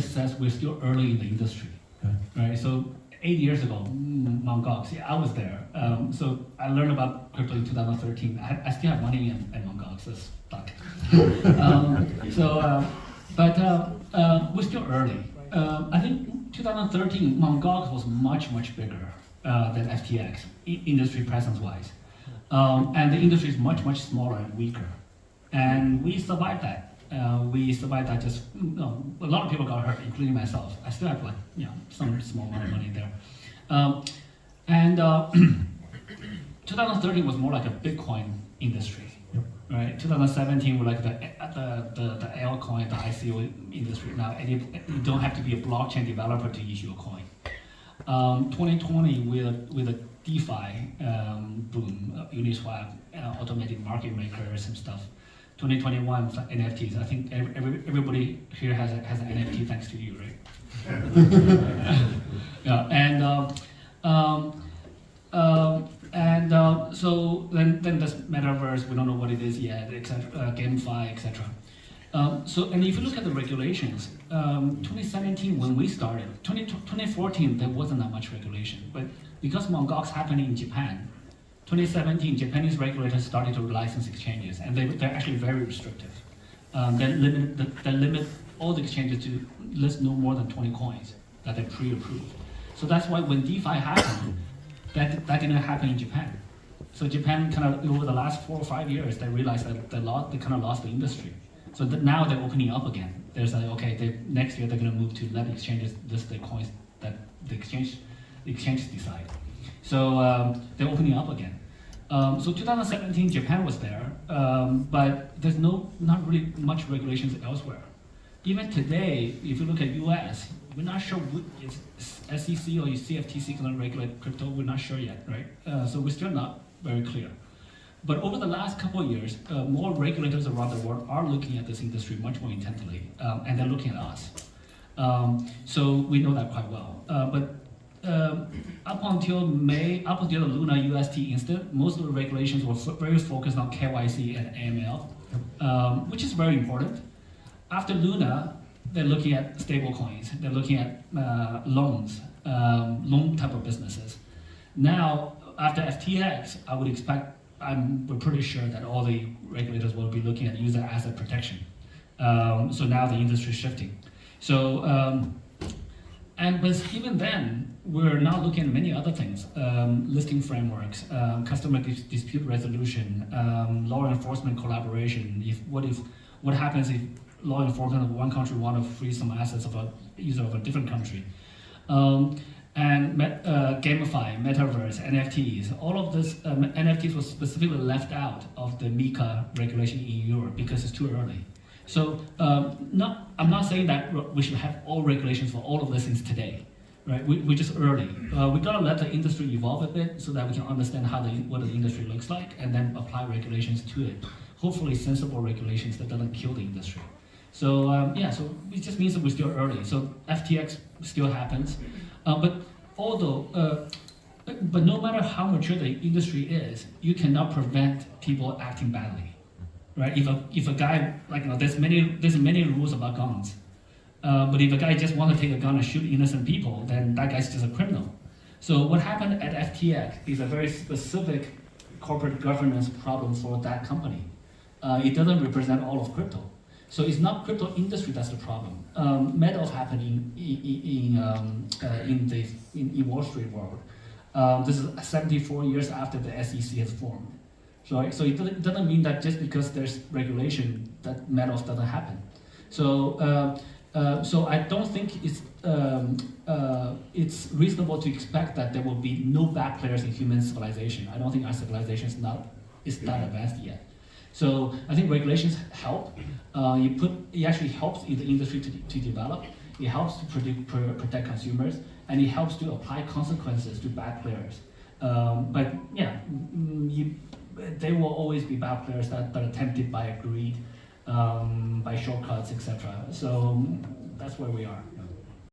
just says we're still early in the industry, right? So 8 years ago, Mt. Gox, yeah, I was there. So I learned about crypto in 2013. I still have money at Mt. Gox, it's stuck. We're still early. I think 2013, Mt. Gox was much bigger than FTX, industry presence-wise. And the industry is much smaller and weaker. And we survived that. Just, a lot of people got hurt, including myself. I still have some small amount of money there. 2013 was more like a Bitcoin industry, right? 2017 was like the altcoin, the ICO industry. Now you don't have to be a blockchain developer to issue a coin. 2020 with a DeFi boom, Uniswap, automated market makers and stuff. 2021 NFTs. I think everybody here has an NFT thanks to you, right? So then this metaverse, we don't know what it is yet, etc. GameFi, etc. And if you look at the regulations, 2017 when we started, 2014 there wasn't that much regulation, but because Mt. Gox happened in Japan, 2017 Japanese regulators started to license exchanges, and they're actually very restrictive. They limit all the exchanges to list no more than 20 coins that they pre-approved. So that's why when DeFi happened, that didn't happen in Japan. So Japan kind of over the last 4 or 5 years, they realized that they kind of lost the industry. So now they're opening up again. There's like, okay, next year they're going to move to let exchanges list their coins that the exchanges decide. So they're opening up again. So 2017, Japan was there, but there's not really much regulations elsewhere. Even today, if you look at US, we're not sure if SEC or CFTC going to regulate crypto. We're not sure yet, right? So we're still not very clear. But over the last couple of years, more regulators around the world are looking at this industry much more intently, and they're looking at us. So we know that quite well. But up until the Luna UST incident, most of the regulations were very focused on KYC and AML, which is very important. After Luna, they're looking at stable coins. They're looking at loans, loan type of businesses. Now, after FTX, we're pretty sure that all the regulators will be looking at user asset protection. So now the industry is shifting. So, but even then, we're now looking at many other things: listing frameworks, customer dispute resolution, law enforcement collaboration. What happens if law enforcement of one country want to freeze some assets of a user of a different country? And GameFi, metaverse, NFTs, all of this, NFTs was specifically left out of the MiCA regulation in Europe because it's too early. So I'm not saying that we should have all regulations for all of these things today, right? We're just early. We gotta let the industry evolve a bit so that we can understand what the industry looks like and then apply regulations to it. Hopefully sensible regulations that doesn't kill the industry. So so it just means that we're still early. So FTX still happens. But no matter how mature the industry is, you cannot prevent people acting badly, right? If a guy there's many rules about guns, but if a guy just wants to take a gun and shoot innocent people, then that guy's just a criminal. So what happened at FTX is a very specific corporate governance problem for that company. It doesn't represent all of crypto. So it's not crypto industry that's the problem. Madoff happened in Wall Street world. This is 74 years after the SEC has formed. So it doesn't mean that just because there's regulation that Madoff doesn't happen. So I don't think it's reasonable to expect that there will be no bad players in human civilization. I don't think our civilization is that advanced yet. So I think regulations help. It actually helps the industry to develop. It helps to protect consumers, and it helps to apply consequences to bad players. But yeah, there will always be bad players that are tempted by greed, by shortcuts, etc. So that's where we are.